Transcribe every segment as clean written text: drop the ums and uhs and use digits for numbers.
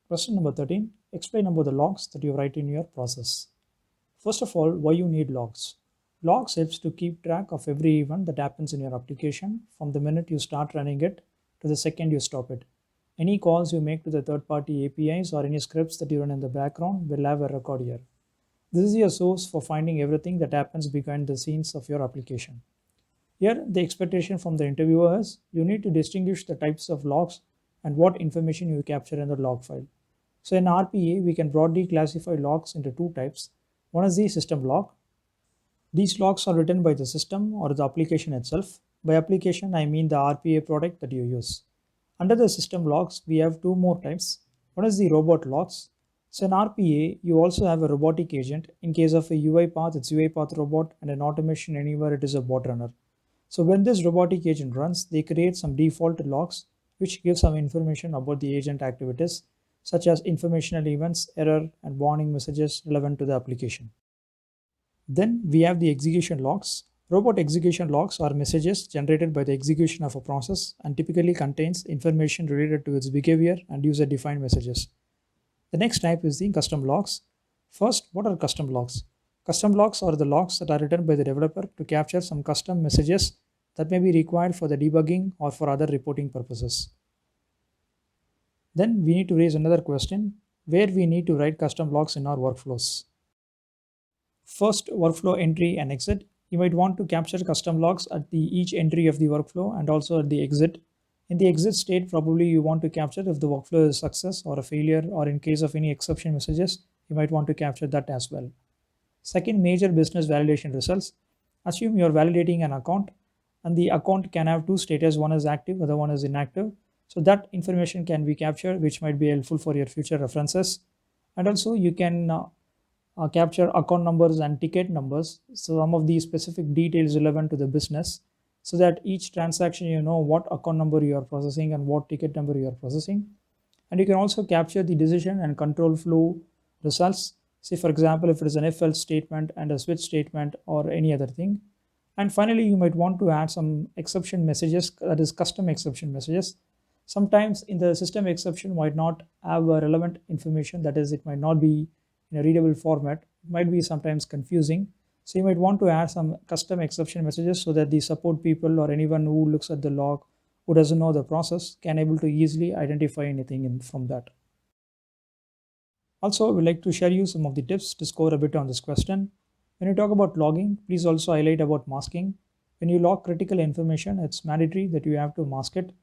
Question number 13. Explain about the logs that you write in your process. First of all, why you need logs. Logs helps to keep track of every event that happens in your application from the minute you start running it to the second you stop it. Any calls you make to the third-party APIs or any scripts that you run in the background will have a record here. This is your source for finding everything that happens behind the scenes of your application. Here, the expectation from the interviewer is you need to distinguish the types of logs and what information you capture in the log file. So in RPA, we can broadly classify logs into two types. One is the system log. These logs are written by the system or the application itself. By application, I mean the RPA product that you use. Under the system logs, we have two more types. One is the robot logs. So in RPA, you also have a robotic agent. In case of a UiPath, it's UiPath robot, and an automation anywhere, it is a bot runner. So when this robotic agent runs, they create some default logs which give some information about the agent activities, such as informational events, error, and warning messages relevant to the application. Then we have the execution logs. Robot execution logs are messages generated by the execution of a process and typically contains information related to its behavior and user-defined messages. The next type is the custom logs. First, what are custom logs? Custom logs are the logs that are written by the developer to capture some custom messages that may be required for the debugging or for other reporting purposes. Then we need to raise another question where we need to write custom logs in our workflows. First, workflow entry and exit. You might want to capture custom logs at each entry of the workflow and also at the exit. In the exit state, probably you want to capture if the workflow is a success or a failure, or in case of any exception messages, you might want to capture that as well. Second, major business validation results. Assume you're validating an account and the account can have two status, one is active, other one is inactive. So that information can be captured, which might be helpful for your future references. And also you can capture account numbers and ticket numbers, so some of these specific details relevant to the business, so that each transaction you know what account number you are processing and what ticket number you are processing. And you can also capture the decision and control flow results. Say for example, if it is an if else statement and a switch statement or any other thing. And finally, you might want to add some exception messages, that is custom exception messages. Sometimes in the system exception might not have a relevant information, that is it might not be in a readable format. It might be sometimes confusing. So you might want to add some custom exception messages so that the support people or anyone who looks at the log who doesn't know the process can able to easily identify anything from that. Also, I would like to share you some of the tips to score a bit on this question. When you talk about logging, please also highlight about masking. When you log critical information, it's mandatory that you have to mask it.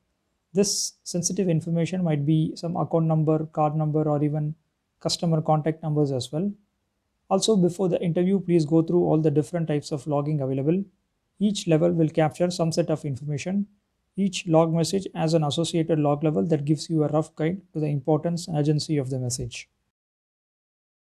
This sensitive information might be some account number, card number, or even customer contact numbers as well. Also, before the interview, please go through all the different types of logging available. Each level will capture some set of information. Each log message has an associated log level that gives you a rough guide to the importance and urgency of the message.